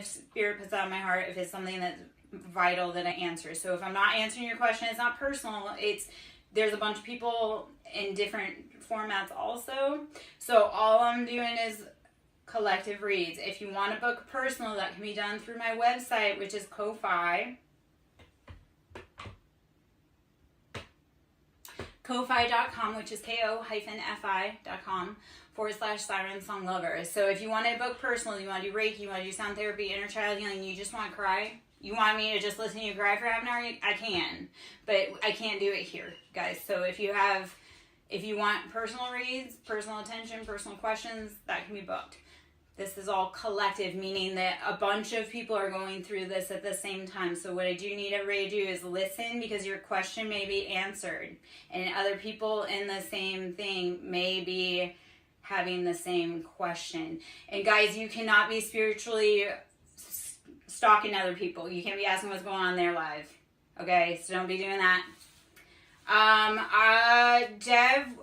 if Spirit puts that on my heart, if it's something that's vital that I answer. So if I'm not answering your question, it's not personal. There's a bunch of people in different formats also. So all I'm doing is collective reads. If you want to book personal, that can be done through my website, which is Ko-Fi. Ko-Fi.com, which is ko-fi.com/SirenSong Lover. So if you want to book personal, you want to do Reiki, you want to do sound therapy, inner child healing, you just want to cry, you want me to just listen to you cry for half an hour, I can. But I can't do it here, guys. So if you want personal reads, personal attention, personal questions, that can be booked. This is all collective, meaning that a bunch of people are going through this at the same time. So what I do need everybody to do is listen, because your question may be answered. And other people in the same thing may be having the same question. And guys, you cannot be spiritually stalking other people. You can't be asking what's going on in their life. Okay, so don't be doing that. Dev,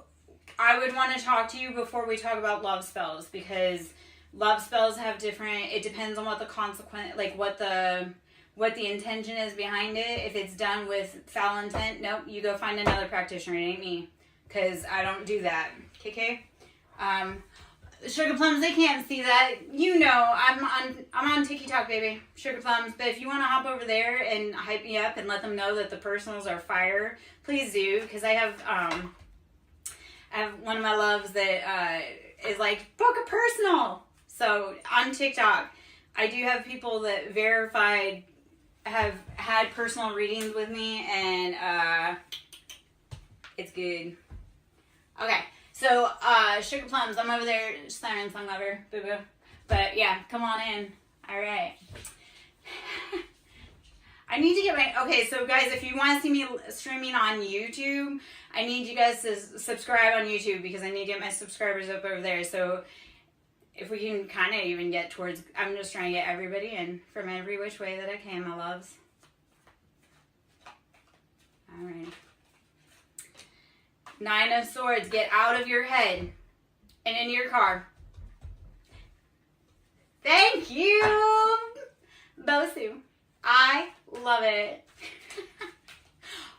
I would want to talk to you before we talk about love spells, because love spells have different, it depends on what the consequence, like what the intention is behind it. If it's done with foul intent, nope, you go find another practitioner. It ain't me, because I don't do that. Okay? Sugar Plums, they can't see that. You know, I'm on TikTok, baby. Sugar Plums. But if you want to hop over there and hype me up and let them know that the personals are fire, please do, because I have one of my loves that is like, book a personal. So on TikTok, I do have people that verified have had personal readings with me, and it's good. Okay, so Sugar Plums, I'm over there, SirenSong Lover, boo boo. But yeah, come on in. All right. I need to get okay, so guys, if you want to see me streaming on YouTube, I need you guys to subscribe on YouTube, because I need to get my subscribers up over there. So if we can kind of even get towards, I'm just trying to get everybody in from every which way that I can, my loves. All right. Nine of Swords, get out of your head and into your car. Thank you, Bosu. I love it.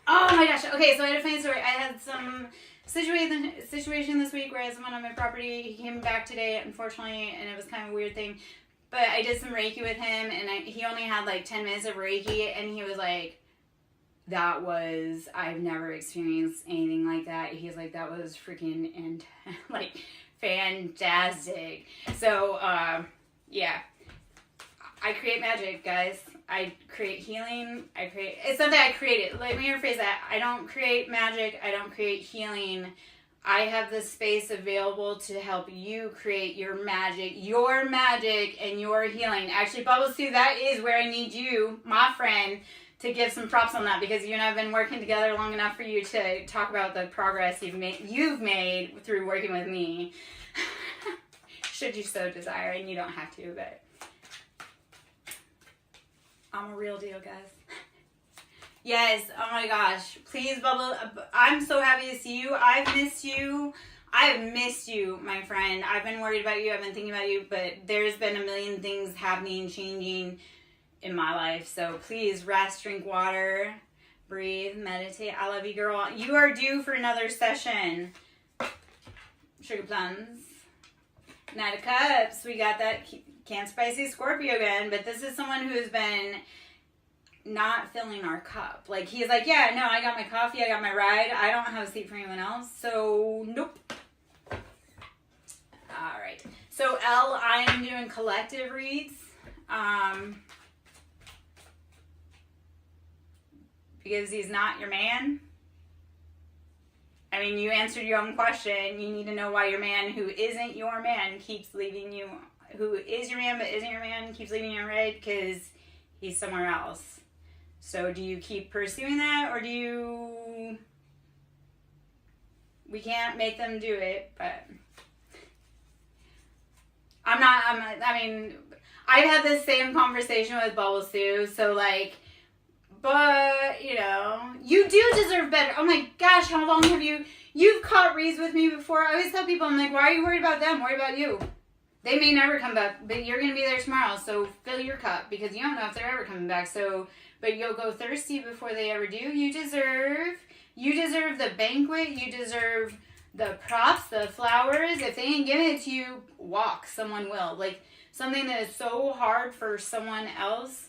Oh my gosh. Okay, so I had a funny story. I had some situation this week where I had someone on my property. He came back today, unfortunately, and it was kind of a weird thing. But I did some Reiki with him, and he only had like 10 minutes of Reiki, and he was like, I've never experienced anything like that. He's like, that was freaking like fantastic. So, yeah. I create magic, guys. I create healing. It's something I created. Let me rephrase that. I don't create magic. I don't create healing. I have the space available to help you create your magic and your healing. Actually, Bubbles Sue, that is where I need you, my friend, to give some props on that, because you and I have been working together long enough for you to talk about the progress you've made through working with me. Should you so desire, and you don't have to, but I'm a real deal, guys. Yes, oh my gosh. Please, Bubble. I'm so happy to see you. I've missed you. I have missed you, my friend. I've been worried about you. I've been thinking about you, but there's been a million things happening, changing in my life. So please rest, drink water, breathe, meditate. I love you, girl. You are due for another session. Sugar Plums. Knight of Cups. We got that Cancer, Pisces, Scorpio again, but this is someone who has been not filling our cup. Like, he's like, yeah, no, I got my coffee, I got my ride, I don't have a seat for anyone else, so nope. All right, so L, I am doing collective reads, because he's not your man. I mean, you answered your own question. You need to know why your man who isn't your man keeps leaving you, who is your man but isn't your man, keeps leaving you right, because he's somewhere else. So do you keep pursuing that, or do you... We can't make them do it, but... I mean, I've had this same conversation with Bubble Sue, so like, but, you know, you do deserve better. Oh my gosh, how long have you've caught reads with me before? I always tell people, I'm like, why are you worried about them? Worry about you. They may never come back, but you're going to be there tomorrow, so fill your cup, because you don't know if they're ever coming back. So, but you'll go thirsty before they ever do. You deserve the banquet. You deserve the props, the flowers. If they ain't giving it to you, walk. Someone will. Like, something that is so hard for someone else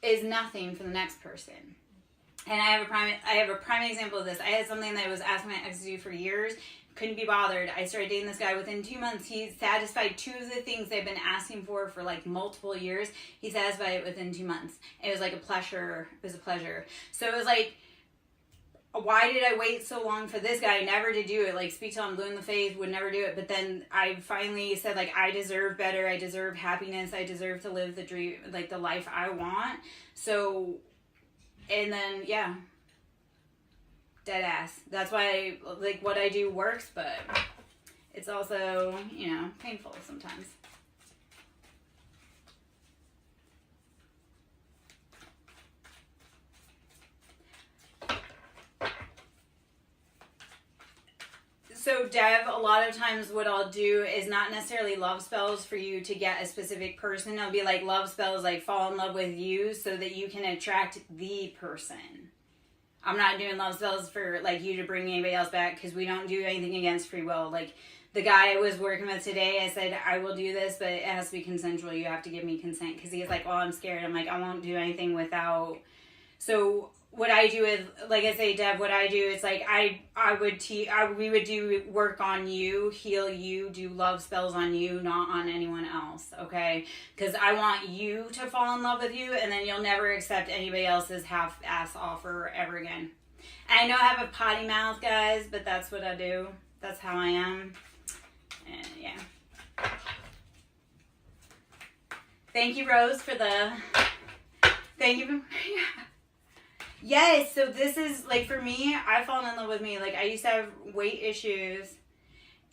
is nothing for the next person. And I have a prime example of this. I had something that I was asking my ex to do for years. Couldn't be bothered. I started dating this guy. Within 2 months, he satisfied 2 of the things they've been asking for like multiple years. He satisfied it within 2 months. It was like a pleasure. It was a pleasure. So it was like, why did I wait so long for this guy never to do it? Like, speak till I'm blue in the face, would never do it. But then I finally said, like, I deserve better. I deserve happiness. I deserve to live the dream, like the life I want. So, and then, yeah. Dead ass. That's why, like, what I do works, but it's also, you know, painful sometimes. So, Dev, a lot of times what I'll do is not necessarily love spells for you to get a specific person. I'll be like love spells, like fall in love with you so that you can attract the person. I'm not doing love spells for, like, you to bring anybody else back, because we don't do anything against free will. Like, the guy I was working with today, I said, I will do this, but it has to be consensual. You have to give me consent, because he's like, well, I'm scared. I'm like, I won't do anything without. So what I do is, like I say, Deb, what I do is, like, we would do work on you, heal you, do love spells on you, not on anyone else, okay? Because I want you to fall in love with you, and then you'll never accept anybody else's half-ass offer ever again. And I know I have a potty mouth, guys, but that's what I do. That's how I am. And, yeah. Thank you, Rose, for the... Thank you. Yes, so this is, like, for me, I've fallen in love with me. Like, I used to have weight issues.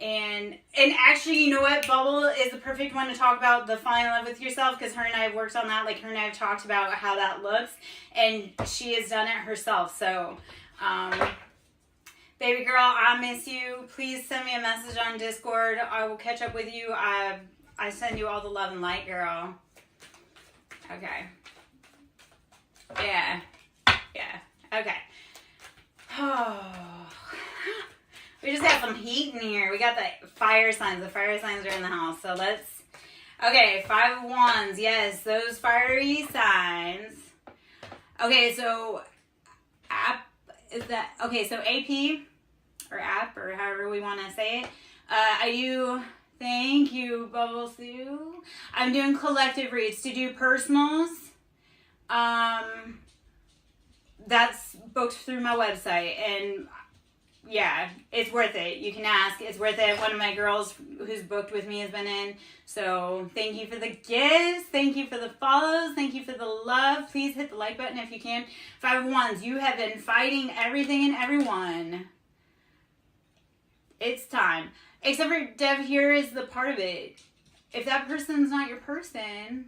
And actually, you know what? Bubble is the perfect one to talk about the falling in love with yourself, because her and I have worked on that. Like, her and I have talked about how that looks. And she has done it herself. So, baby girl, I miss you. Please send me a message on Discord. I will catch up with you. I send you all the love and light, girl. Okay. Yeah. Yeah. Okay. Oh. We just got some heat in here. We got the fire signs. The fire signs are in the house. So let's... Okay, 5 of Wands. Yes, those fiery signs. Okay, so... Is that... Okay, so AP, or app, or however we want to say it. I do... Thank you, Bubble Sue. I'm doing collective reads. To do personals, that's booked through my website, and yeah, it's worth it. You can ask. It's worth it. One of my girls who's booked with me has been in. So thank you for the gifts. Thank you for the follows. Thank you for the love. Please hit the like button if you can. 5 of Wands. You have been fighting everything and everyone. It's time. Except for Dev, here is the part of it. If that person's not your person,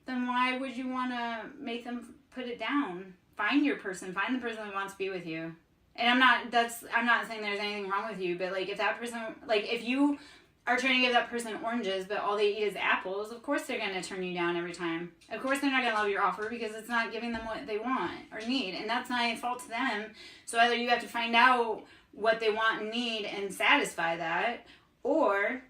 then why would you want to make them put it down? Find your person. Find the person that wants to be with you. And I'm not saying there's anything wrong with you, but like if that person, like if you are trying to give that person oranges, but all they eat is apples, of course they're going to turn you down every time. Of course they're not going to love your offer because it's not giving them what they want or need. And that's not a fault to them. So either you have to find out what they want and need and satisfy that, or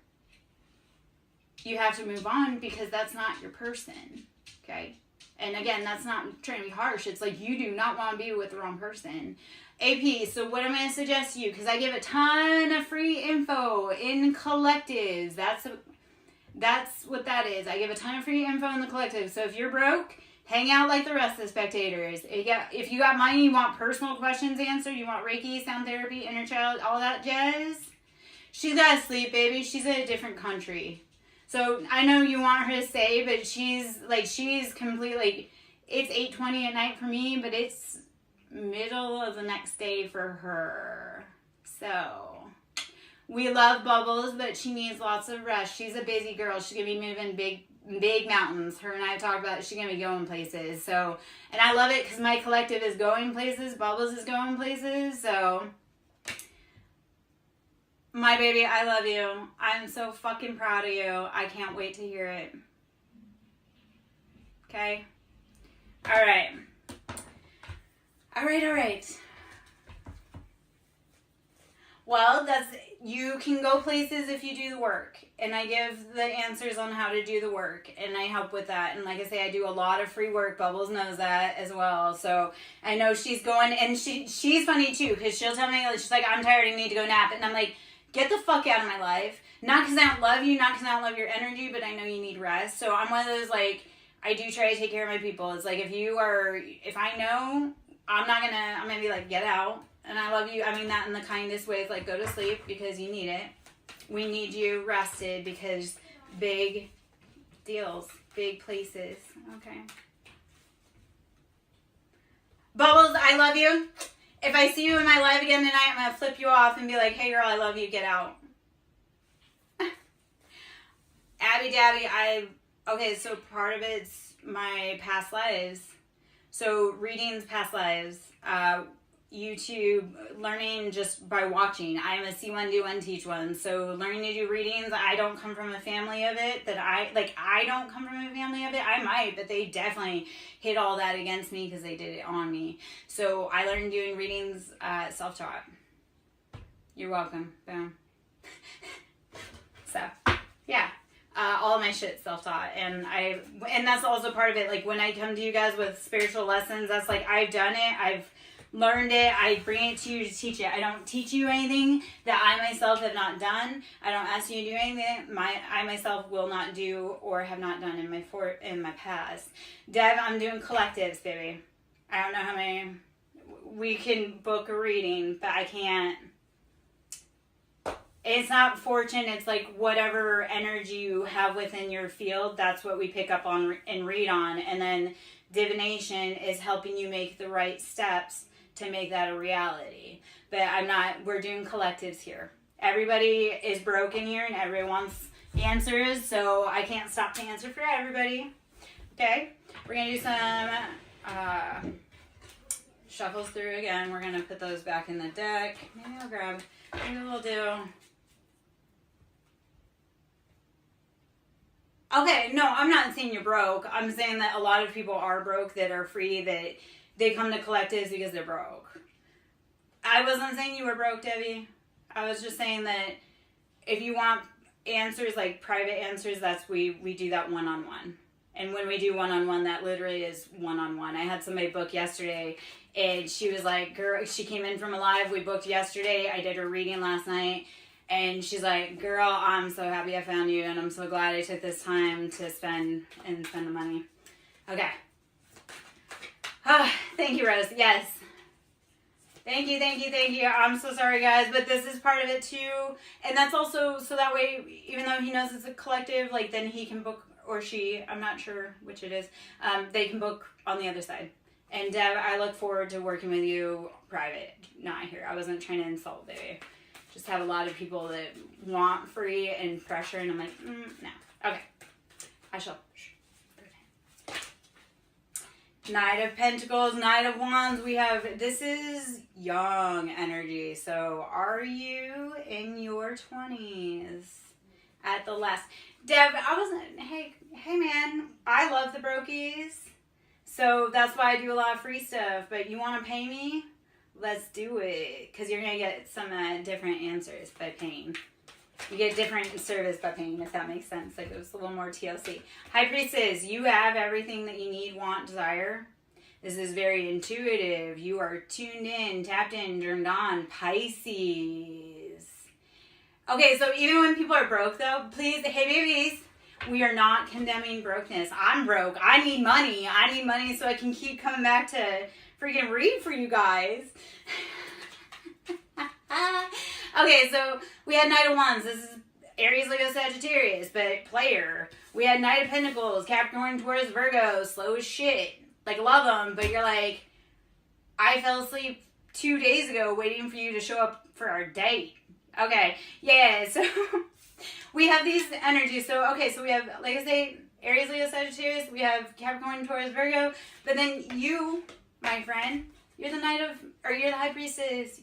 you have to move on because that's not your person. Okay? And again, that's not trying to be harsh. It's like you do not want to be with the wrong person. AP, so what I'm going to suggest to you, because I give a ton of free info in collectives. That's what that is. I give a ton of free info in the collective. So if you're broke, hang out like the rest of the spectators. If you got money, you want personal questions answered, you want Reiki, sound therapy, inner child, all that jazz, she's got to sleep, baby. She's in a different country. So I know you want her to stay, but she's completely, like, it's 8:20 at night for me, but it's middle of the next day for her. So we love Bubbles, but she needs lots of rest. She's a busy girl. She's going to be moving big mountains. Her and I have talked about it. She's going to be going places. So, and I love it because my collective is going places. Bubbles is going places. So My baby, I love you. I'm so fucking proud of you. I can't wait to hear it. Okay? All right. All right. Well, you can go places if you do the work. And I give the answers on how to do the work. And I help with that. And like I say, I do a lot of free work. Bubbles knows that as well. So I know she's going, and she's funny too, because she'll tell me, she's like, I'm tired, I need to go nap. And I'm like, get the fuck out of my life. Not because I don't love you, not because I don't love your energy, but I know you need rest. So I'm one of those, like, I do try to take care of my people. It's like, if I know, I'm gonna be like, get out. And I love you. I mean that in the kindest ways, like, go to sleep because you need it. We need you rested because big deals, big places. Okay. Bubbles, I love you. If I see you in my live again tonight, I'm going to flip you off and be like, hey girl, I love you, get out. Abby Dabby, okay, so part of it's my past lives. So readings, past lives, YouTube, learning just by watching. I'm a see one, do one, teach one. So learning to do readings, I don't come from a family of it. I don't come from a family of it. I might, but they definitely hit all that against me because they did it on me. So I learned doing readings self-taught. You're welcome. Boom. So, yeah. All of my shit self-taught, and that's also part of it. Like, when I come to you guys with spiritual lessons, that's like, I've done it, I've learned it, I bring it to you to teach it. I don't teach you anything that I myself have not done. I don't ask you to do anything I myself will not do or have not done in my past. Dev, I'm doing collectives, baby. I don't know how many. We can book a reading, but I can't. It's not fortune, it's like whatever energy you have within your field, that's what we pick up on and read on. And then divination is helping you make the right steps to make that a reality. But we're doing collectives here. Everybody is broken here and everyone wants answers, so I can't stop to answer for everybody. Okay? We're going to do some shuffles through again. We're going to put those back in the deck. Maybe we'll do... Okay, no, I'm not saying you're broke. I'm saying that a lot of people are broke that are free, that they come to collectives because they're broke. I wasn't saying you were broke, Debbie. I was just saying that if you want answers, like private answers, we do that one-on-one. And when we do one-on-one, that literally is one-on-one. I had somebody book yesterday, and she was like, girl, she came in from a live, we booked yesterday, I did her reading last night. And she's like, girl, I'm so happy I found you, and I'm so glad I took this time to spend the money. Okay. Thank you, Rose. Yes. Thank you. I'm so sorry, guys, but this is part of it, too. And that's also, so that way, even though he knows it's a collective, like, then he can book, or she, I'm not sure which it is, they can book on the other side. And Deb, I look forward to working with you private, not here. I wasn't trying to insult, baby. Just have a lot of people that want free and pressure, and I'm like, no. Okay. I shall. Knight of Pentacles, Knight of Wands. This is young energy. So are you in your 20s at the last? Deb, hey man, I love the brokies. So that's why I do a lot of free stuff. But you want to pay me? Let's do it, because you're going to get some different answers by paying. You get different service by paying, if that makes sense. Like, it was a little more TLC. High Priestess, you have everything that you need, want, desire. This is very intuitive. You are tuned in, tapped in, turned on. Pisces. Okay, so even when people are broke, though, please, hey, babies, we are not condemning brokenness. I'm broke. I need money. So I can keep coming back to freaking read for you guys. Okay, so we had Knight of Wands. This is Aries, Leo, Sagittarius, but player. We had Knight of Pentacles, Capricorn, Taurus, Virgo, slow as shit. Like, love them, but you're like, I fell asleep 2 days ago waiting for you to show up for our date. Okay, yeah, so we have these energies. So, okay, so we have, like I say, Aries, Leo, Sagittarius. We have Capricorn, Taurus, Virgo. But then you, my friend, you're the High Priestess.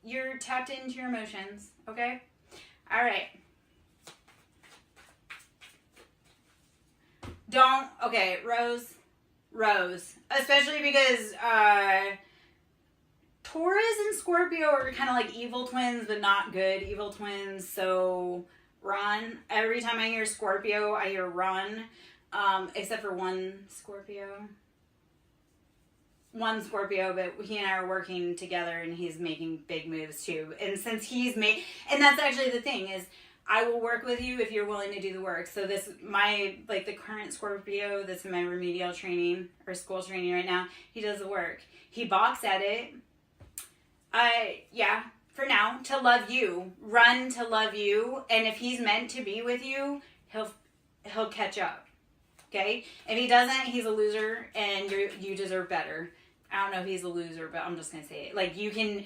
You're tapped into your emotions, okay? All right. Okay, Rose. Especially because Taurus and Scorpio are kind of like evil twins, but not good evil twins. So run. Every time I hear Scorpio, I hear run. Except for one Scorpio, but he and I are working together and he's making big moves too. And since and that's actually the thing is, I will work with you if you're willing to do the work. So the current Scorpio that's in my remedial training or school training right now, he does the work. He balks at it. For now, to love you, run to love you. And if he's meant to be with you, he'll catch up. Okay? If he doesn't, he's a loser and you deserve better. I don't know if he's a loser, but I'm just going to say it. Like, you can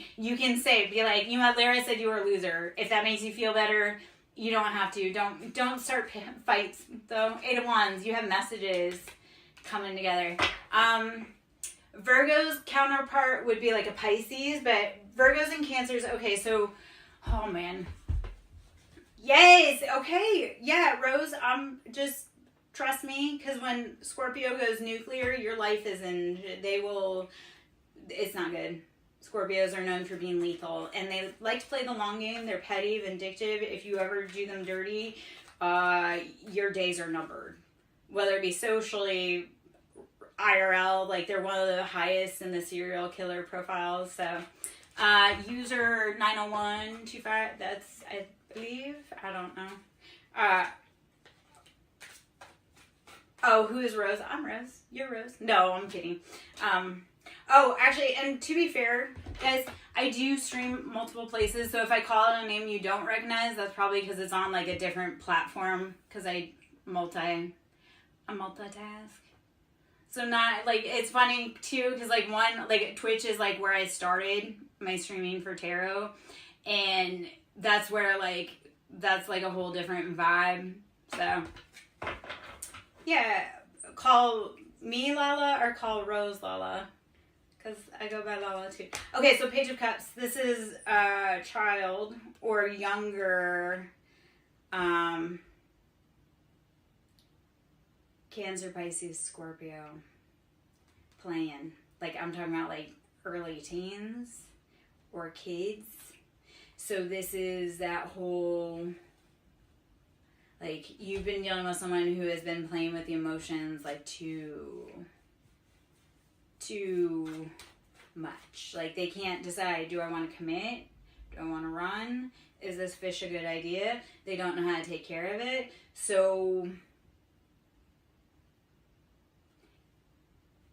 say, be like, you know what, Lara said you were a loser. If that makes you feel better, you don't have to. Don't start fights, though. 8 of Wands, you have messages coming together. Virgo's counterpart would be like a Pisces, but Virgos and Cancers, okay, so, oh, man. Yes, okay. Yeah, Rose, just trust me, because when Scorpio goes nuclear, your life is it's not good. Scorpios are known for being lethal, and they like to play the long game. They're petty, vindictive. If you ever do them dirty, your days are numbered. Whether it be socially, IRL, like they're one of the highest in the serial killer profiles. So, user 90125, that's, I believe, I don't know. Who is Rose? I'm Rose. You're Rose. No, I'm kidding. Actually, and to be fair, guys, I do stream multiple places, so if I call out a name you don't recognize, that's probably because it's on, like, a different platform, because I multitask. So not, like, it's funny, too, because, like, Twitch is, like, where I started my streaming for tarot, and that's where, like, that's, like, a whole different vibe, so, yeah, call me Lala or call Rose Lala. Because I go by Lala too. Okay, so Page of Cups. This is a child or younger Cancer, Pisces, Scorpio playing. Like, I'm talking about like early teens or kids. So this is that whole, like, you've been dealing with someone who has been playing with the emotions like too much. Like, they can't decide, do I want to commit? Do I want to run? Is this fish a good idea? They don't know how to take care of it. So,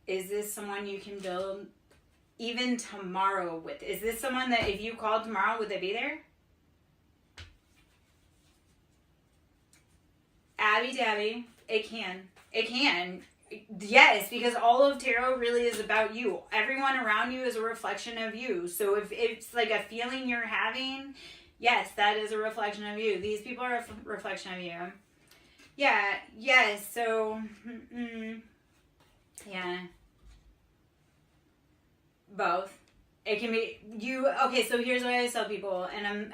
is this someone you can build even tomorrow with? Is this someone that if you called tomorrow, would they be there? Abby Dabby, it can. Yes, because all of tarot really is about you. Everyone around you is a reflection of you. So if it's like a feeling you're having, yes, that is a reflection of you. These people are a reflection of you. Yeah, yes, so, yeah. Both. It can be, okay, so here's what I always tell people, and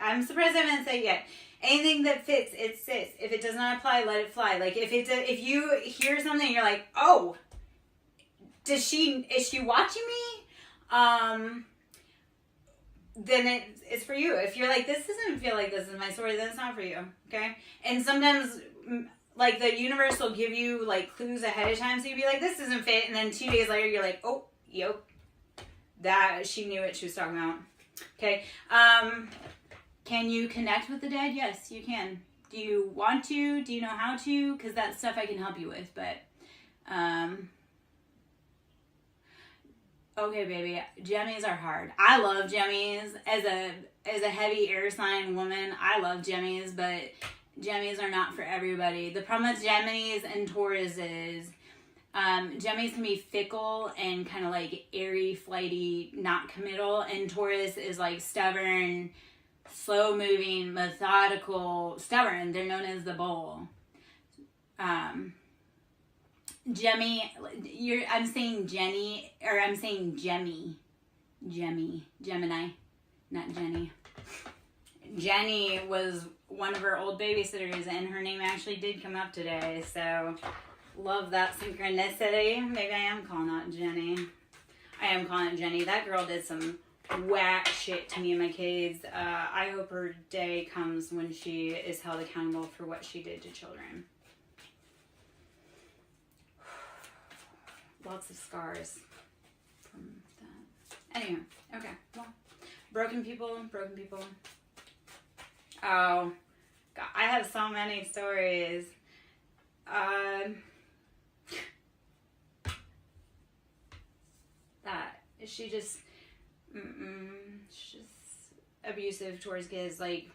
I'm surprised I haven't said it yet. Anything that fits, it sits. If it does not apply, let it fly. Like, if you hear something, you're like, oh, is she watching me? Then it's for you. If you're like, this doesn't feel like this is my story, then it's not for you, okay? And sometimes, like, the universe will give you, like, clues ahead of time, so you'll be like, this doesn't fit, and then 2 days later, you're like, oh, yep. That, she knew what she was talking about. Okay, can you connect with the dead? Yes, you can. Do you want to? Do you know how to? Because that's stuff I can help you with, but, okay, baby, Gemmies are hard. I love Gemmies. As a heavy air sign woman, I love Gemmies, but Gemmies are not for everybody. The problem with Gemmies and Taurus is, Gemmies can be fickle and kind of like airy, flighty, not committal, and Taurus is like stubborn, slow moving, methodical, stubborn. They're known as the bull. I'm saying Jenny, or I'm saying Gemmy. Gemini, not Jenny. Jenny was one of our old babysitters, and her name actually did come up today. So, love that synchronicity. Maybe I am calling out Jenny. I am calling it Jenny. That girl did some whack shit to me and my kids. I hope her day comes when she is held accountable for what she did to children. Lots of scars from that. Anyway, okay. Well, broken people. Oh, God, I have so many stories. That she's just abusive towards kids, like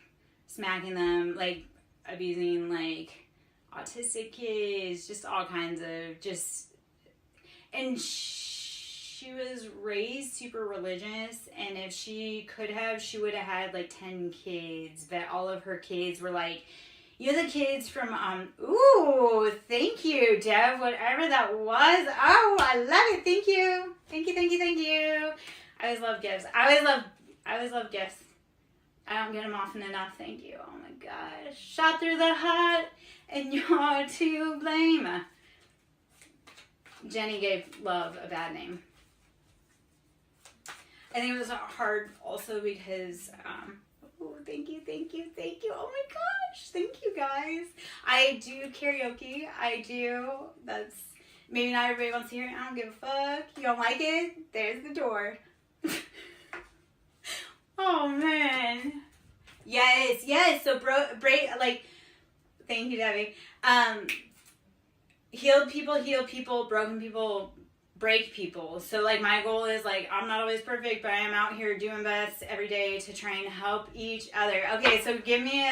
smacking them, like abusing like autistic kids, just all kinds of and she was raised super religious, and if she could have, she would have had like 10 kids, but all of her kids were like, you're the kids from, ooh, thank you, Deb, whatever that was. Oh, I love it. Thank you. Thank you. I always love gifts. I always love gifts. I don't get them often enough. Thank you. Oh my gosh. Shot through the heart, and you're to blame. Jenny gave love a bad name. I think it was hard also because, oh, thank you. Oh my gosh. Thank you, guys. I do karaoke. I do. That's, maybe not everybody wants to hear it. I don't give a fuck. You don't like it? There's the door. Oh, man. Yes. So, like, thank you, Debbie. Healed people heal people, broken people break people. So, like, my goal is, like, I'm not always perfect, but I am out here doing best every day to try and help each other. Okay, so give me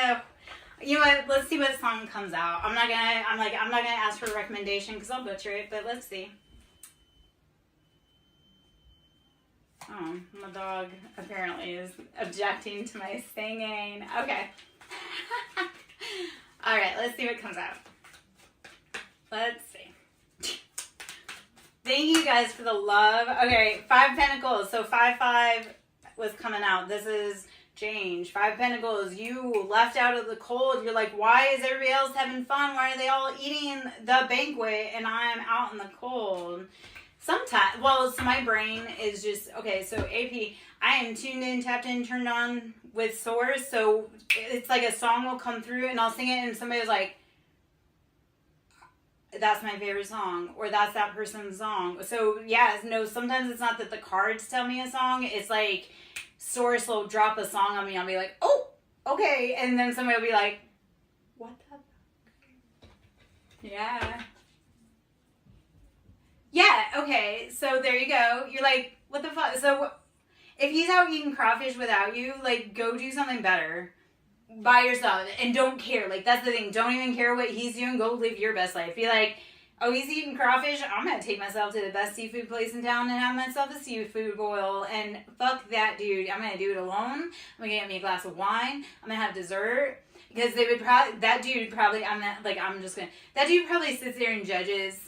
you know what, let's see what song comes out. I'm not gonna ask for a recommendation because I'll butcher it, but let's see. Oh, my dog apparently is objecting to my singing. Okay. All right, let's see what comes out. Let's see. Thank you guys for the love. Okay, 5 Pentacles. So 5-5 was coming out. This is change. 5 Pentacles. You left out of the cold. You're like, why is everybody else having fun? Why are they all eating the banquet and I'm out in the cold? Sometimes, well, so my brain is just, okay, so AP, I am tuned in, tapped in, turned on with Source. So it's like a song will come through and I'll sing it and somebody's like, that's my favorite song, or that's that person's song. So yeah, no, sometimes it's not that the cards tell me a song. It's like Source will drop a song on me. I'll be like, oh, okay. And then somebody will be like, what the fuck? Yeah. Yeah, okay. So there you go. You're like, what the fuck? So if he's out eating crawfish without you, like, go do something better by yourself and don't care. Like, that's the thing. Don't even care what he's doing. Go live your best life. Be like, oh, he's eating crawfish. I'm going to take myself to the best seafood place in town and have myself a seafood boil. And fuck that dude. I'm going to do it alone. I'm going to get me a glass of wine. I'm going to have dessert. Because they would probably, that dude probably, that dude probably sits there and judges.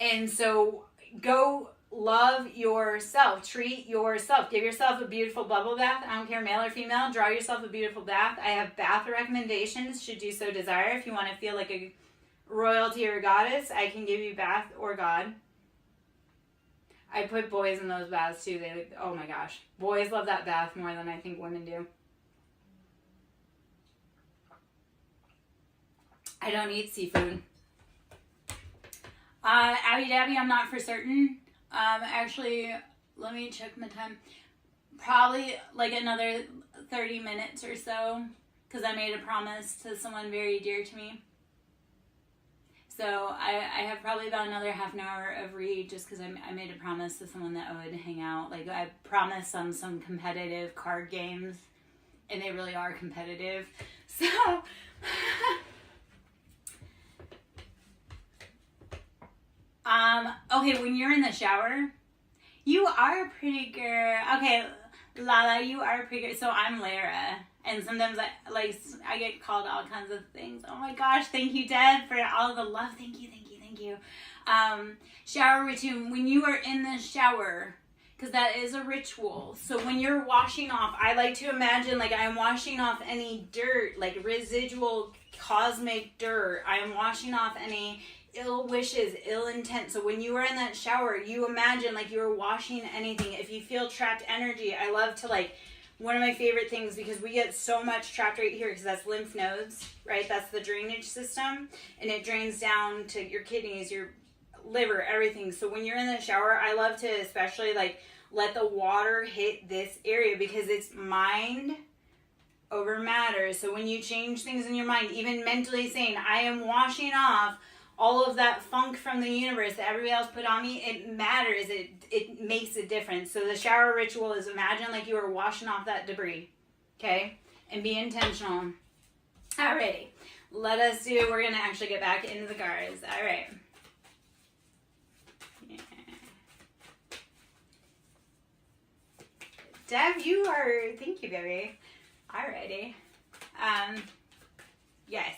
And so go love yourself. Treat yourself. Give yourself a beautiful bubble bath. I don't care, male or female. Draw yourself a beautiful bath. I have bath recommendations should you so desire. If you want to feel like a royalty or a goddess, I can give you bath or god. I put boys in those baths too. They, oh my gosh. Boys love that bath more than I think women do. I don't eat seafood. Abby Dabby, I'm not for certain. Actually, let me check my time. Probably like another 30 minutes or so, because I made a promise to someone very dear to me. So I have probably about another half an hour of read, just because I made a promise to someone that I would hang out. Like, I promised some competitive card games, and they really are competitive. So okay, when you're in the shower, you are a pretty girl. Okay, Lala, you are a pretty girl. So I'm Lara, and sometimes I get called all kinds of things. Oh my gosh, thank you, Dad, for all the love. Thank you. Shower routine. When you are in the shower, because that is a ritual. So when you're washing off, I like to imagine like I'm washing off any dirt, like residual cosmic dirt. I am washing off any ill wishes, ill intent. So when you are in that shower, you imagine like you are washing anything. If you feel trapped energy, I love to like, one of my favorite things, because we get so much trapped right here, because that's lymph nodes, right? That's the drainage system, and it drains down to your kidneys, your liver, everything. So when you're in the shower, I love to especially like let the water hit this area, because it's mind over matter. So when you change things in your mind, even mentally saying, I am washing off all of that funk from the universe that everybody else put on me, it matters. It makes a difference. So the shower ritual is, imagine like you are washing off that debris, okay? And be intentional. Alrighty, let us do, we're gonna actually get back into the cards. All right. Yeah. Deb, you are, thank you, baby. Alrighty. Yes.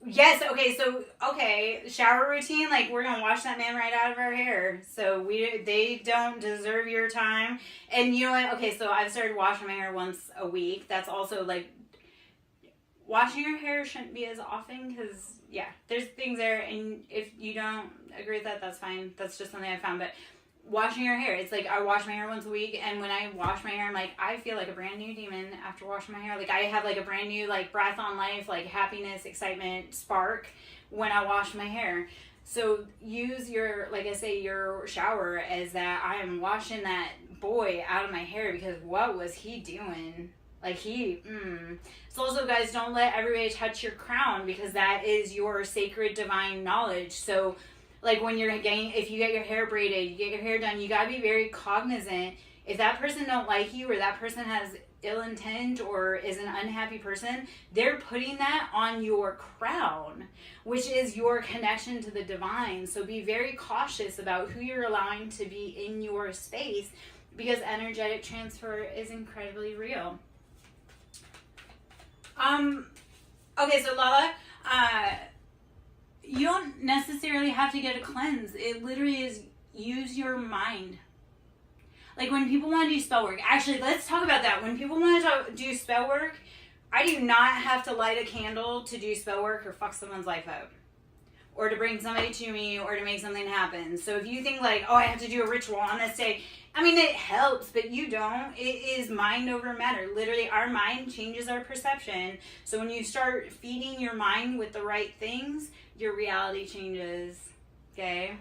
Yes, okay, so, shower routine, like, we're gonna wash that man right out of our hair. So, they don't deserve your time. And you know what, okay, so I've started washing my hair once a week. That's also, like, washing your hair shouldn't be as often, because, yeah, there's things there, and if you don't agree with that, that's fine. That's just something I found, but washing your hair, it's like I wash my hair once a week, and when I wash my hair, I'm like, I feel like a brand new demon after washing my hair. Like, I have like a brand new like breath on life, like happiness, excitement, spark when I wash my hair. So use your, like I say, your shower as that I am washing that boy out of my hair, because what was he doing? Like So also, guys, don't let everybody touch your crown, because that is your sacred divine knowledge. So like when you're getting, if you get your hair braided, you get your hair done, you gotta be very cognizant. If that person don't like you, or that person has ill intent, or is an unhappy person, they're putting that on your crown, which is your connection to the divine. So be very cautious about who you're allowing to be in your space, because energetic transfer is incredibly real. Okay, so Lala, you don't necessarily have to get a cleanse. It literally is, use your mind. Like when people want to do spell work, actually, let's talk about that. When people want to do spell work, I do not have to light a candle to do spell work or fuck someone's life up, or to bring somebody to me, or to make something happen. So if you think like, oh, I have to do a ritual on this day, I mean, it helps, but you don't. It is mind over matter. Literally, our mind changes our perception. So when you start feeding your mind with the right things, your reality changes, okay?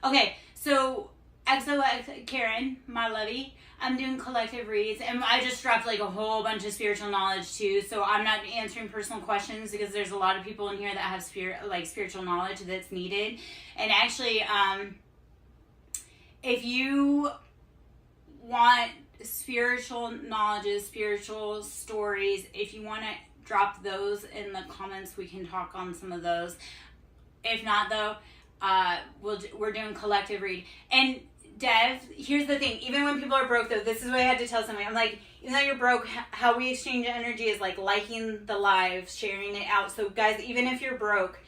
Okay, so XOX Karen, my lovey, I'm doing collective reads, and I just dropped like a whole bunch of spiritual knowledge too, so I'm not answering personal questions, because there's a lot of people in here that have spiritual knowledge that's needed. And actually, if you want spiritual knowledges, spiritual stories, if you want to drop those in the comments, we can talk on some of those. If not though, we're doing collective read. And Dev, here's the thing, even when people are broke though, this is what I had to tell somebody. I'm like, even though you're broke, how we exchange energy is like liking the live, sharing it out. So guys, even if you're broke,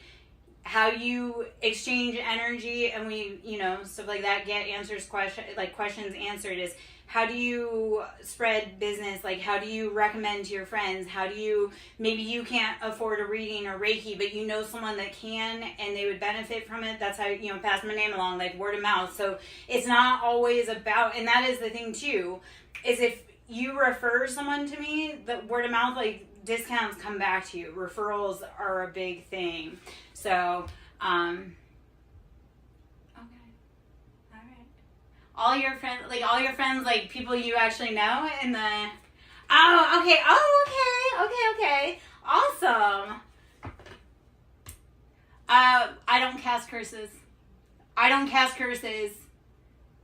how you exchange energy, and we, you know, stuff like that, get questions answered, is how do you spread business? Like, how do you recommend to your friends? How do you, maybe you can't afford a reading or Reiki, but you know someone that can and they would benefit from it. That's how, you know, pass my name along, like word of mouth. So it's not always about, and that is the thing too, is if you refer someone to me, the word of mouth, like discounts come back to you. Referrals are a big thing. So, all your friends, like people you actually know in the, okay, awesome. I don't cast curses.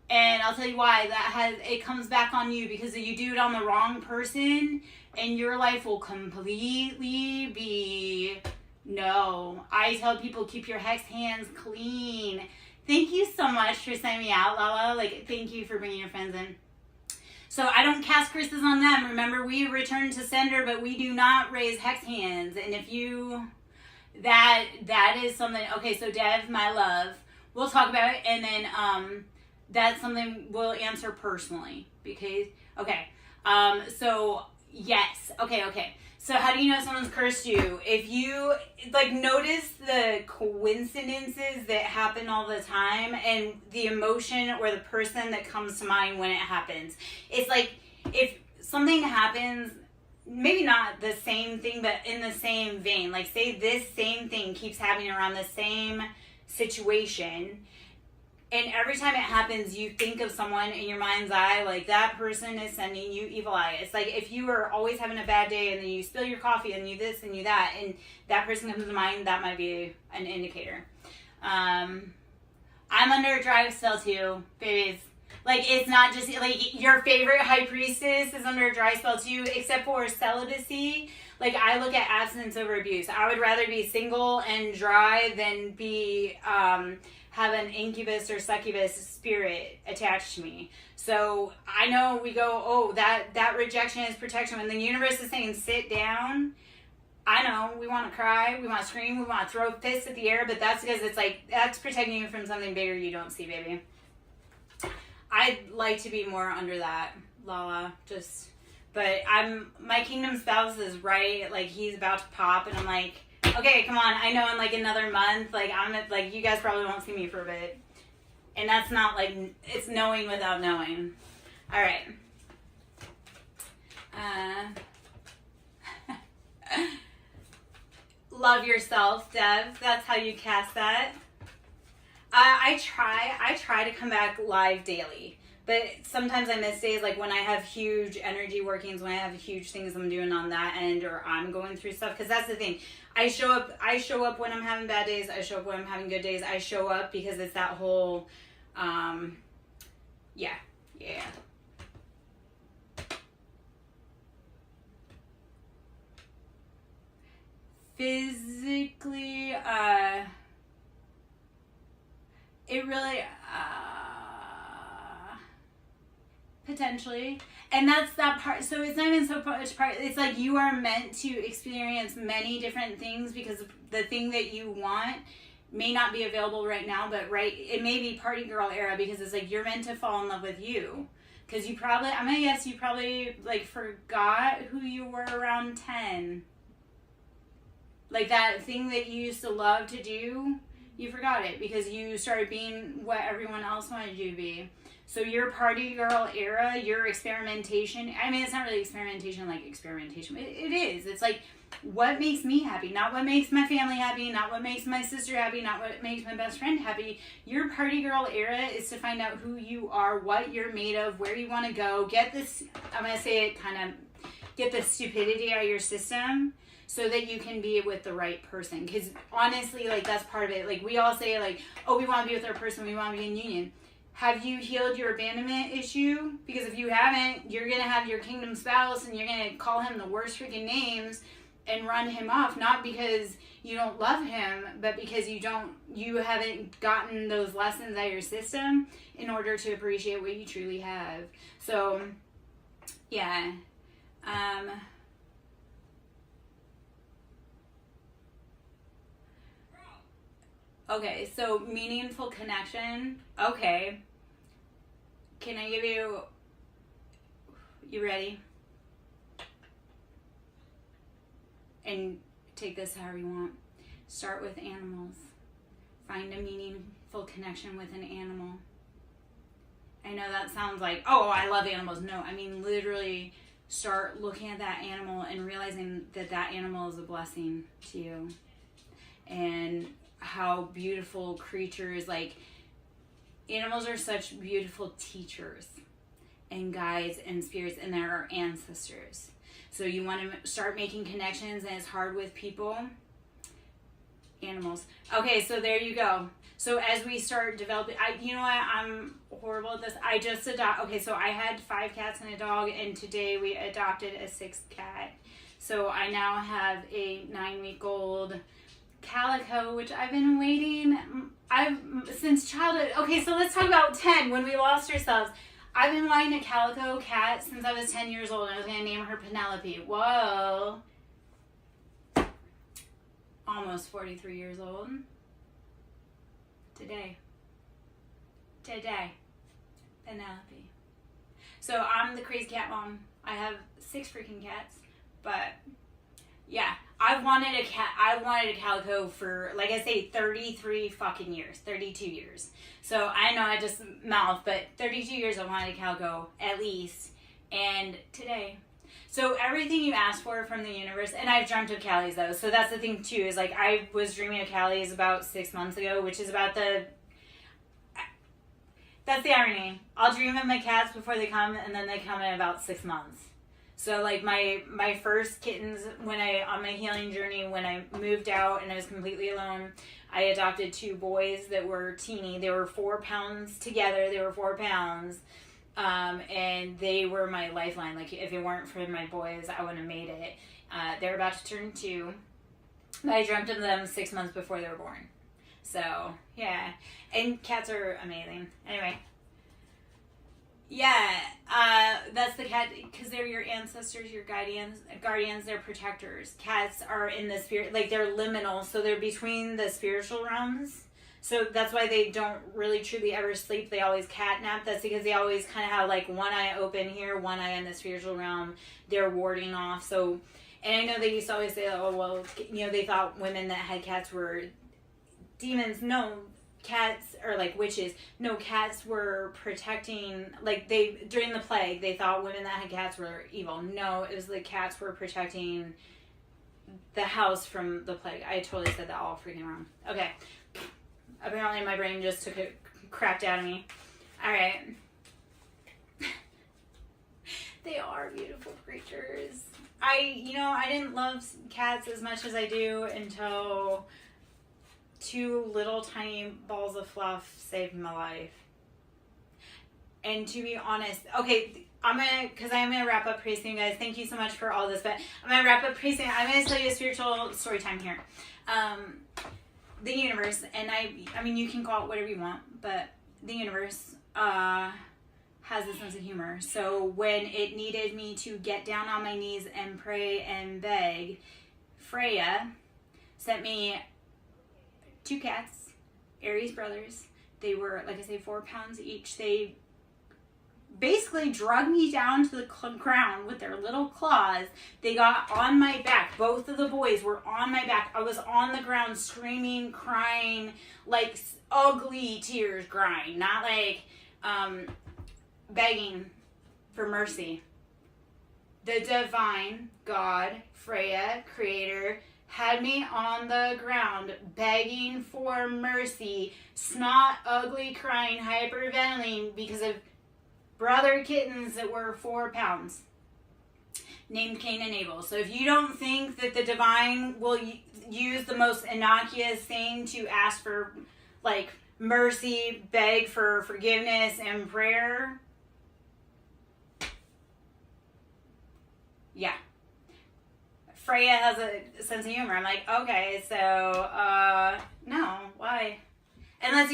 And I'll tell you why. It comes back on you, because if you do it on the wrong person, and your life will completely be, no. I tell people, keep your hex hands clean. Thank you so much for sending me out, Lala. Like, thank you for bringing your friends in. So I don't cast curses on them. Remember, we return to sender, but we do not raise hex hands. And if you, that is something. Okay, so Dev, my love, we'll talk about it, and then that's something we'll answer personally because so yes, okay. So how do you know someone's cursed you? If you like notice the coincidences that happen all the time and the emotion or the person that comes to mind when it happens. It's like if something happens, maybe not the same thing, but in the same vein. Like say this same thing keeps happening around the same situation. And every time it happens, you think of someone in your mind's eye, like that person is sending you evil eye. It's like if you are always having a bad day and then you spill your coffee and you this and you that, and that person comes to mind, that might be an indicator. I'm under a dry spell too, babies. Like it's not just like your favorite high priestess is under a dry spell too, except for celibacy. Like I look at abstinence over abuse. I would rather be single and dry than be have an incubus or succubus spirit attached to me. So I know we go, oh, that rejection is protection. When the universe is saying sit down, I know we want to cry, we want to scream, we want to throw fists at the air, but that's because it's like that's protecting you from something bigger you don't see, baby. I'd like to be more under that, Lala. But my kingdom spouse is right. Like he's about to pop, and I'm like, okay, come on. I know in like another month, like you guys probably won't see me for a bit, and that's not like it's knowing without knowing. All right. Love yourself, Dev. That's how you cast that. I try to come back live daily, but sometimes I miss days, like when I have huge energy workings, when I have huge things I'm doing on that end, or I'm going through stuff. Because that's the thing, I show up when I'm having bad days. I show up when I'm having good days. I show up because it's that whole, yeah. Physically, it really, potentially. And that's that part. So it's not even so much part. It's like you are meant to experience many different things because the thing that you want may not be available right now, but it may be party girl era because it's like you're meant to fall in love with you. Because I'm going to guess you probably like forgot who you were around 10. Like that thing that you used to love to do, you forgot it because you started being what everyone else wanted you to be. So your party girl era, your experimentation, I mean, it's not really experimentation like experimentation. It is. It's like what makes me happy, not what makes my family happy, not what makes my sister happy, not what makes my best friend happy. Your party girl era is to find out who you are, what you're made of, where you want to go. Get this, I'm going to say it get the stupidity out of your system. So that you can be with the right person. Because honestly, like that's part of it. Like we all say like, oh, we want to be with our person. We want to be in union. Have you healed your abandonment issue? Because if you haven't, you're going to have your kingdom spouse and you're going to call him the worst freaking names and run him off. Not because you don't love him, but because you haven't gotten those lessons out of your system in order to appreciate what you truly have. So, yeah. Okay, so meaningful connection. Okay. Can I give you ready? And take this however you want. Start with animals. Find a meaningful connection with an animal. I know that sounds like, oh, I love animals. No, I mean literally start looking at that animal and realizing that animal is a blessing to you. And how beautiful creatures, like animals are such beautiful teachers and guides and spirits, and they're our ancestors. So you want to start making connections, and it's hard with people. Animals. Okay, so there you go. So as we start developing, you know what, I'm horrible at this. I just okay, so I had 5 cats and a dog, and today we adopted a 6th cat. So I now have a 9-week-old Calico, which I've been waiting since childhood. Okay, so let's talk about 10, when we lost ourselves. I've been wanting a Calico cat since I was 10 years old, and I was going to name her Penelope. Whoa. almost 43 years old. Today. Penelope. So I'm the crazy cat mom. I have 6 freaking cats. But yeah, I wanted a cat. I wanted a calico for, like I say, 33 fucking years. 32 years. So I know I just mouth, but 32 years I wanted a calico at least. And today. So everything you asked for from the universe, and I've dreamt of Callie's though. So that's the thing too, is like I was dreaming of Callie's about 6 months ago, which is about that's the irony. I'll dream of my cats before they come, and then they come in about 6 months. So like my first kittens, on my healing journey, when I moved out and I was completely alone, I adopted 2 boys that were teeny. They were 4 pounds together. They were 4 pounds. And they were my lifeline. Like, if it weren't for my boys, I wouldn't have made it. They're about to turn 2. I dreamt of them 6 months before they were born. So, yeah. And cats are amazing. Anyway. Yeah, that's the cat, because they're your ancestors, your guardians, they're protectors. Cats are in the spirit, like, they're liminal, so they're between the spiritual realms. So that's why they don't really truly ever sleep. They always catnap. That's because they always kind of have like one eye open here, one eye in the spiritual realm. They're warding off. So, and I know they used to always say, oh, well, you know, they thought women that had cats were demons. No, cats are like witches. No, cats were protecting, like during the plague, they thought women that had cats were evil. No, it was the cats were protecting the house from the plague. I totally said that all freaking wrong. Okay. Apparently my brain just took it, crapped out of me. Alright. They are beautiful creatures. I didn't love cats as much as I do until 2 little tiny balls of fluff saved my life. And to be honest, okay, because I'm going to wrap up pretty soon, guys. Thank you so much for all this, but I'm going to wrap up pretty soon. I'm going to tell you a spiritual story time here. The universe, and I mean, you can call it whatever you want, but the universe has a sense of humor. So when it needed me to get down on my knees and pray and beg, Freya sent me 2 cats, Aries brothers. They were, like I say, 4 pounds each. They basically drug me down to the ground with their little claws. They got on my back. Both of the boys were on my back. I was on the ground screaming, crying, like ugly tears crying, not like begging for mercy. The divine God, Freya, creator, had me on the ground begging for mercy, snot, ugly, crying, hyperventilating because of brother kittens that were 4 pounds, named Cain and Abel. So if you don't think that the divine will use the most innocuous thing to ask for, like, mercy, beg for forgiveness and prayer, yeah. Freya has a sense of humor. I'm like, okay, so, no, why? Unless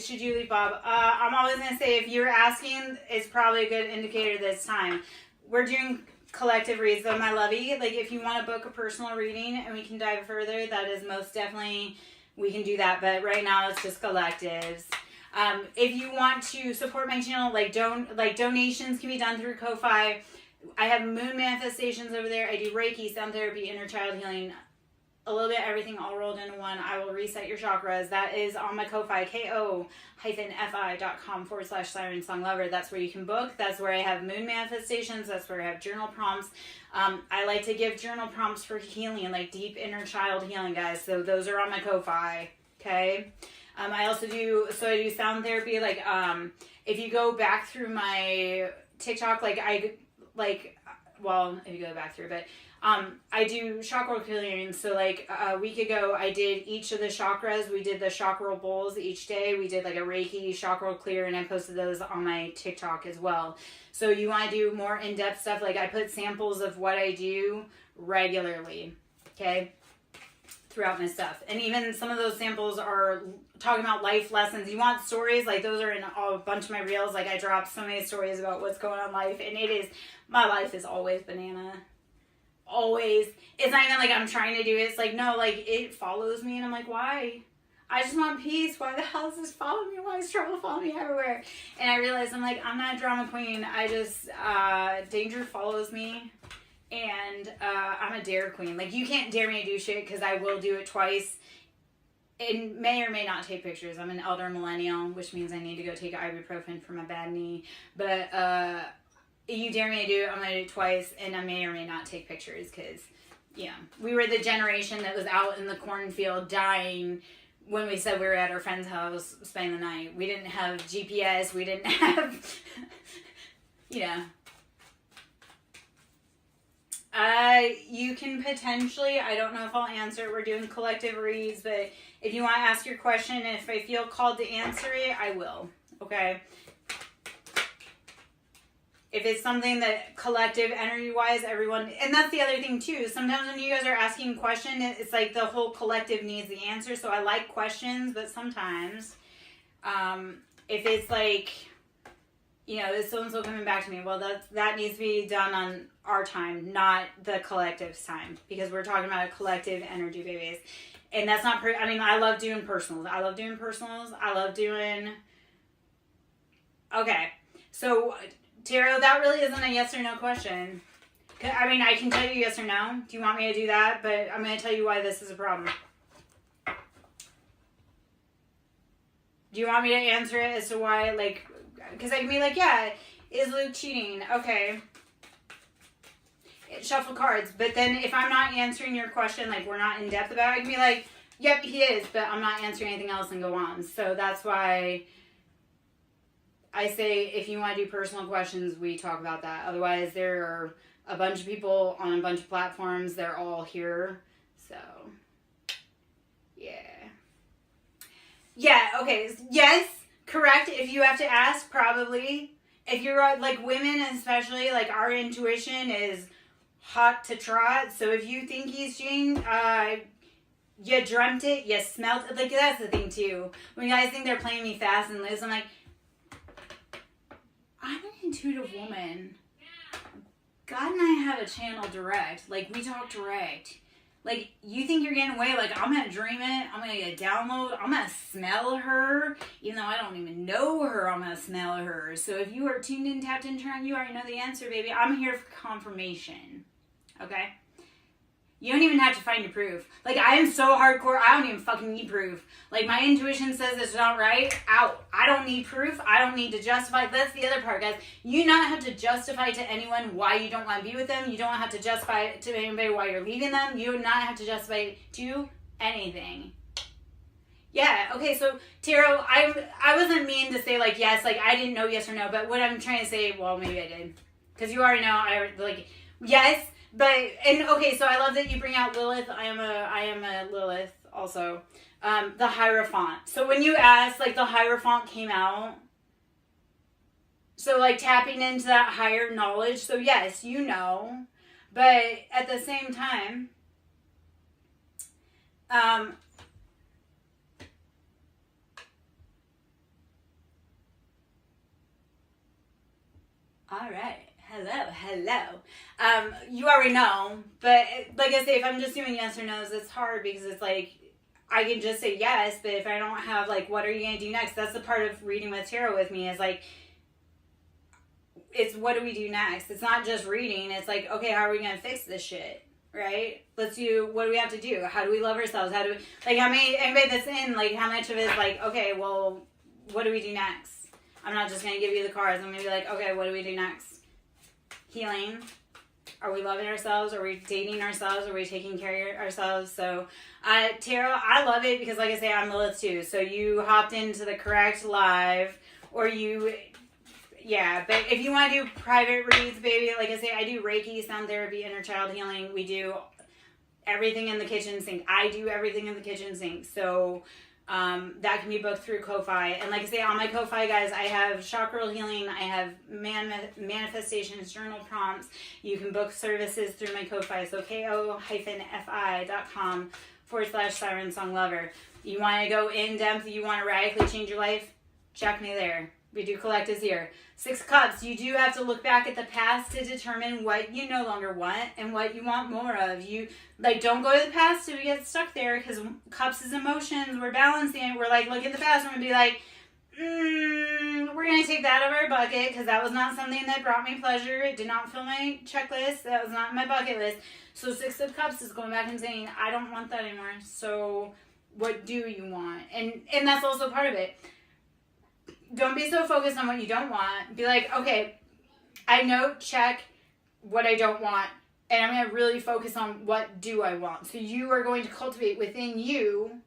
should you leave Bob? I'm always going to say, if you're asking, it's probably a good indicator this time. We're doing collective reads, though, my lovey. Like, if you want to book a personal reading and we can dive further, that is most definitely, we can do that. But right now, it's just collectives. If you want to support my channel, donations can be done through Ko-Fi. I have moon manifestations over there. I do Reiki, sound therapy, inner child healing, a little bit everything all rolled into one. I will reset your chakras. That is on my Ko-Fi, ko-fi.com/SirenSong Lover. That's where you can book. That's where I have moon manifestations. That's where I have journal prompts. I like to give journal prompts for healing, like deep inner child healing, guys. So those are on my Ko-Fi, okay? I also do, I do sound therapy. Like, if you go back through my TikTok, if you go back through, but I do chakra clearing. So like a week ago, I did each of the chakras. We did the chakra bowls each day. We did like a Reiki chakra clear, and I posted those on my TikTok as well. So you want to do more in-depth stuff, like I put samples of what I do regularly, okay, throughout my stuff. And even some of those samples are talking about life lessons. You want stories, like those are in a bunch of my reels. Like I drop so many stories about what's going on in life, and my life is always banana. always, it's not even like I'm trying to do it. It's like, no, like it follows me and I'm like, why? I just want peace. Why the hell does this follow me? Why is trouble following me everywhere? And I realized I'm like, I'm not a drama queen. I just, danger follows me. And I'm a dare queen. Like, you can't dare me to do shit because I will do it twice. And may or may not take pictures. I'm an elder millennial, which means I need to go take ibuprofen for my bad knee. But you dare me to do it, I'm going to do it twice. And I may or may not take pictures because, yeah, we were the generation that was out in the cornfield dying when we said we were at our friend's house spending the night. We didn't have GPS. We didn't have, you can potentially, I don't know if I'll answer it. We're doing collective reads, but if you want to ask your question, and if I feel called to answer it, I will. Okay? If it's something that collective energy-wise, everyone, and that's the other thing too. Sometimes when you guys are asking a question, it's like the whole collective needs the answer. So I like questions, but sometimes, if it's like, is so-and-so coming back to me? Well, that needs to be done on our time, not the collective's time, because we're talking about a collective energy, babies. And that's not, I love doing personals. Okay. So, Tarot, that really isn't a yes or no question. I can tell you yes or no. Do you want me to do that? But I'm going to tell you why this is a problem. Do you want me to answer it as to why, like, because I can be like, yeah, is Luke cheating? Okay. Shuffle cards. But then if I'm not answering your question, like, we're not in depth about it, I can be like, yep, he is, but I'm not answering anything else and go on. So that's why I say if you want to do personal questions, we talk about that. Otherwise, there are a bunch of people on a bunch of platforms. They're all here. So, yeah. Yeah, okay. Yes, correct. If you have to ask, probably. If you're like women, especially, like our intuition is hot to trot. So if you think he's cheating, you dreamt it, you smelled it. Like, that's the thing, too. When guys think they're playing me fast and loose, I'm like, I'm an intuitive woman. God and I have a channel direct. Like, we talk direct. Like, you think you're getting away? Like, I'm going to dream it. I'm going to get a download. I'm going to smell her. Even though I don't even know her, I'm going to smell her. So if you are tuned in, tapped in, turned, you already know the answer, baby. I'm here for confirmation. Okay? You don't even have to find your proof. Like, I am so hardcore, I don't even fucking need proof. Like, my intuition says it's not right. Out. I don't need proof. I don't need to justify. That's the other part, guys. You do not have to justify to anyone why you don't want to be with them. You don't have to justify to anybody why you're leaving them. You do not have to justify to anything. Yeah, okay, so, Tarot, I wasn't mean to say, like, yes, like, I didn't know yes or no, but what I'm trying to say, well, maybe I did. Because you already know, yes. But, and okay, so I love that you bring out Lilith. I am a Lilith also. The Hierophant. So when you asked, like, the Hierophant came out. So, like, tapping into that higher knowledge. So, yes, you know. But at the same time, all right. Hello. You already know, but like I say, if I'm just doing yes or no's, it's hard because it's like, I can just say yes, but if I don't have, like, what are you going to do next? That's the part of reading with tarot with me is like, it's what do we do next? It's not just reading. It's like, okay, how are we going to fix this shit? Right? Let's do, what do we have to do? How do we love ourselves? How do we, like, anybody that's in, like, how much of it is like, okay, well, what do we do next? I'm not just going to give you the cards. I'm going to be like, okay, what do we do next? Healing. Are we loving ourselves? Are we dating ourselves? Are we taking care of ourselves? So, Tarot, I love it because, like I say, I'm Lilith too. So you hopped into the correct live, or yeah. But if you want to do private reads, baby, like I say, I do Reiki, sound therapy, inner child healing. We do everything in the kitchen sink. I do everything in the kitchen sink. So, that can be booked through Ko-Fi. And like I say, on my Ko-Fi, guys, I have chakral healing, I have manifestations, journal prompts. You can book services through my Ko-Fi. So ko-fi.com/SirenSong Lover. You want to go in depth, you want to radically change your life? Check me there. We do collectives here. 6 of Cups, you do have to look back at the past to determine what you no longer want and what you want more of. You, like, don't go to the past to get stuck there, because Cups is emotions. We're balancing it. We're like, look at the past. We're going to be like, we're going to take that out of our bucket, because that was not something that brought me pleasure. It did not fill my checklist. That was not my bucket list. So 6 of Cups is going back and saying, I don't want that anymore. So what do you want? And that's also part of it. Don't be so focused on what you don't want. Be like, okay, I know, check what I don't want, and I'm going to really focus on what do I want. So you are going to cultivate within you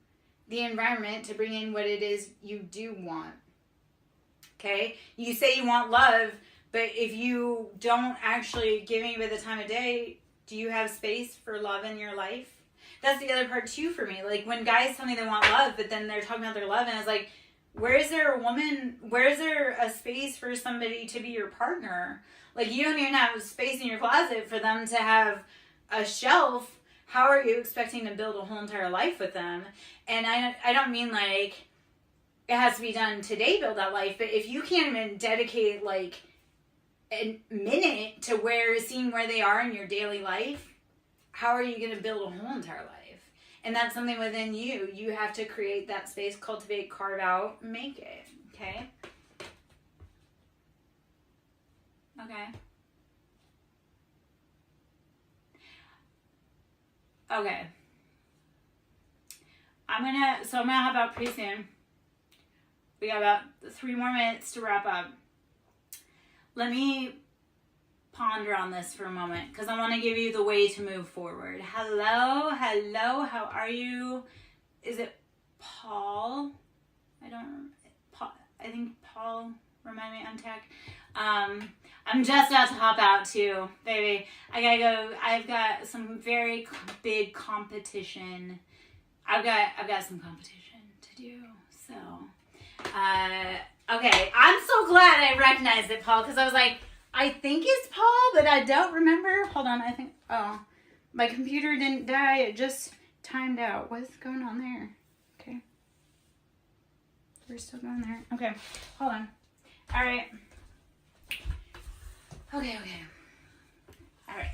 the environment to bring in what it is you do want. Okay? You say you want love, but if you don't actually give anybody the time of day, do you have space for love in your life? That's the other part too for me. Like, when guys tell me they want love, but then they're talking about their love, and I was like, where is there a woman, where is there a space for somebody to be your partner? Like, you don't even have space in your closet for them to have a shelf. How are you expecting to build a whole entire life with them? And I don't mean like it has to be done today, build that life, but if you can't even dedicate like a minute to seeing where they are in your daily life, how are you going to build a whole entire life? And that's something within you. You have to create that space, cultivate, carve out, make it. Okay? Okay. Okay. I'm gonna hop out pretty soon. We got about 3 more minutes to wrap up. Let me ponder on this for a moment, because I want to give you the way to move forward. Hello, how are you? Is it Paul? I think Paul, remind me, I'm tech. I'm just about to hop out too, baby. I gotta go. I've got some very big competition. I've got some competition to do. So, okay. I'm so glad I recognized it, Paul, because I was like, I think it's Paul, but I don't remember. Hold on, I think, my computer didn't die. It just timed out. What's going on there? Okay. We're still going there. Okay, hold on. All right. Okay. All right.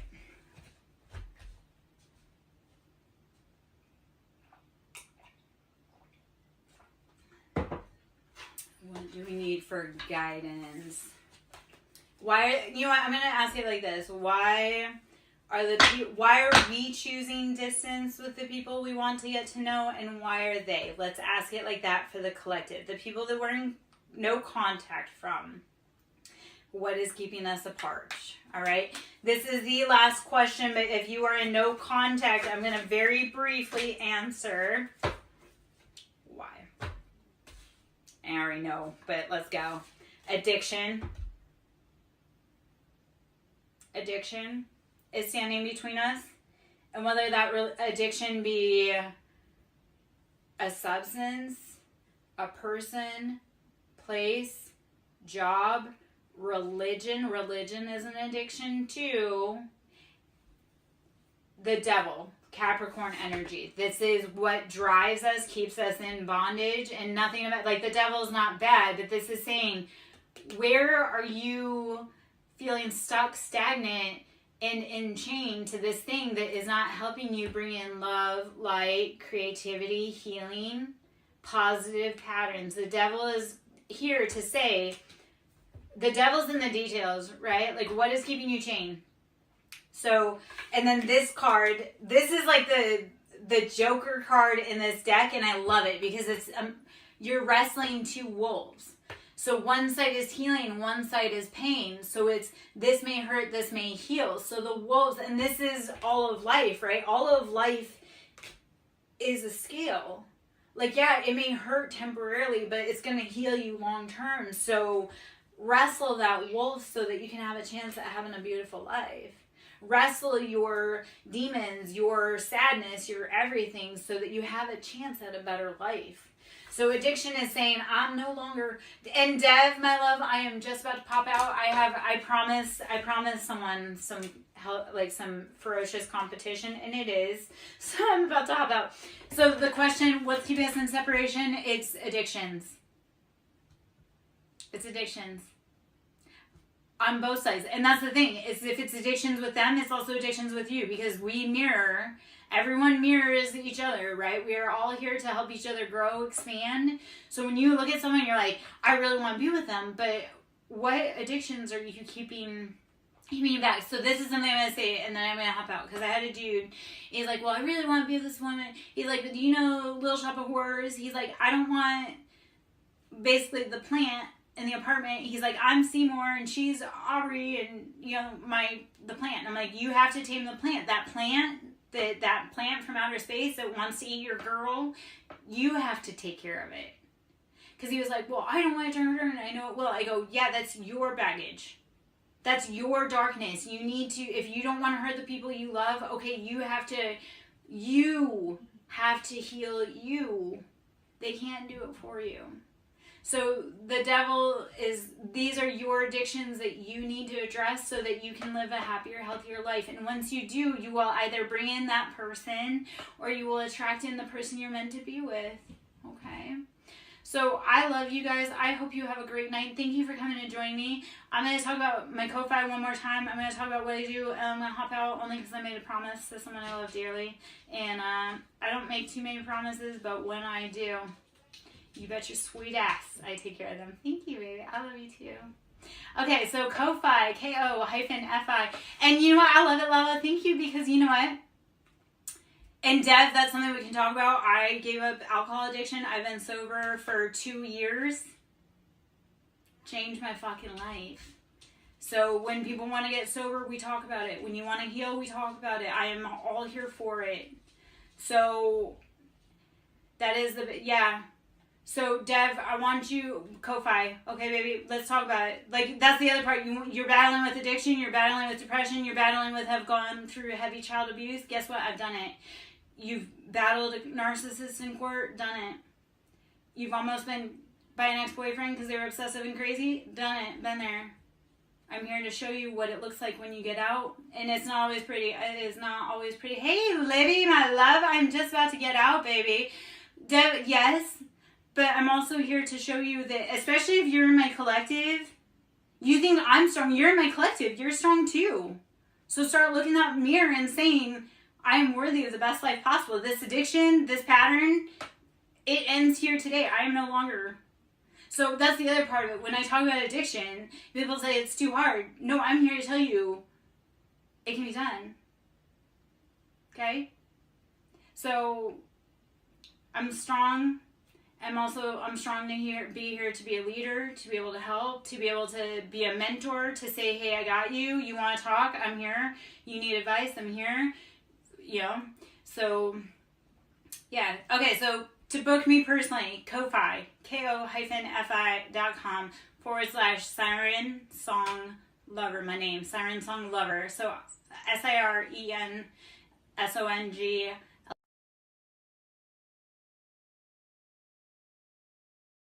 What do we need for guidance? Why, you know what, I'm going to ask it like this. Why are we choosing distance with the people we want to get to know, and why are they? Let's ask it like that for the collective. The people that we're in no contact from. What is keeping us apart? All right. This is the last question, but if you are in no contact, I'm going to very briefly answer why. I already know, but let's go. Addiction is standing between us, and whether that addiction be a substance, a person, place, job, religion is an addiction too. The devil, Capricorn energy. This is what drives us, keeps us in bondage, and nothing about, like, the devil is not bad, but this is saying, where are you feeling stuck, stagnant, and enchained to this thing that is not helping you bring in love, light, creativity, healing, positive patterns? The devil is here to say, the devil's in the details, right? Like, what is keeping you chained? So, and then this card, this is like the Joker card in this deck, and I love it because it's you're wrestling 2 wolves. So one side is healing, one side is pain. So it's, this may hurt, this may heal. So the wolves, and this is all of life, right? All of life is a scale. Like, yeah, it may hurt temporarily, but it's going to heal you long term. So wrestle that wolf so that you can have a chance at having a beautiful life. Wrestle your demons, your sadness, your everything, so that you have a chance at a better life. So addiction is saying, I'm no longer, and Dev, my love, I am just about to pop out. I promise someone some help, like some ferocious competition, and it is. So I'm about to hop out. So the question, what's keeping us in separation? It's addictions. It's addictions. On both sides. And that's the thing, is if it's addictions with them, it's also addictions with you, because we mirror, everyone mirrors each other, right? We are all here to help each other grow, expand. So when you look at someone, you're like, I really want to be with them, but what addictions are you keeping you back? So this is something I'm going to say, and then I'm going to hop out, because I had a dude, he's like, well, I really want to be with this woman. He's like, but do you know Little Shop of Horrors? He's like, I don't want basically the plant in the apartment. He's like, I'm Seymour and she's Aubrey, and you know, the plant. And I'm like, you have to tame the plant. That plant from outer space that wants to eat your girl, you have to take care of it. Because he was like, well, I don't want to turn her, and I know it will. I go, yeah, that's your baggage. That's your darkness. You need to, if you don't want to hurt the people you love, okay, you have to heal you. They can't do it for you. So the devil these are your addictions that you need to address so that you can live a happier, healthier life. And once you do, you will either bring in that person or you will attract in the person you're meant to be with. Okay? So I love you guys. I hope you have a great night. Thank you for coming and joining me. I'm going to talk about my Ko-Fi one more time. I'm going to talk about what I do. And I'm going to hop out only because I made a promise to someone I love dearly. And I don't make too many promises, but when I do, you bet your sweet ass I take care of them. Thank you, baby. I love you too. Okay, so Ko-Fi, Ko-Fi. And you know what? I love it, Lala. Thank you, because you know what? And Dev, that's something we can talk about. I gave up alcohol addiction. I've been sober for 2 years. Changed my fucking life. So when people want to get sober, we talk about it. When you want to heal, we talk about it. I am all here for it. So that is yeah. So Dev, I want you, Ko-Fi. Okay, baby, let's talk about it. Like, that's the other part. You're battling with addiction. You're battling with depression. You're battling with have gone through heavy child abuse. Guess what? I've done it. You've battled a narcissist in court. Done it. You've almost been by an ex-boyfriend because they were obsessive and crazy. Done it. Been there. I'm here to show you what it looks like when you get out. And it's not always pretty. It is not always pretty. Hey, Libby, my love. I'm just about to get out, baby. Dev, yes. But I'm also here to show you that, especially if you're in my collective, you think I'm strong. You're in my collective. You're strong too. So start looking at the mirror and saying, I am worthy of the best life possible. This addiction, this pattern, it ends here today. I am no longer. So that's the other part of it. When I talk about addiction, people say it's too hard. No, I'm here to tell you it can be done. Okay? So I'm strong. I'm strong to be here to be a leader, to be able to help, to be able to be a mentor, to say, hey, I got you. You want to talk? I'm here. You need advice? I'm here. You know? So, yeah. Okay, so to book me personally, Ko-Fi, ko-fi.com /SirenSong Lover. My name, SirenSong Lover. So, SirenSong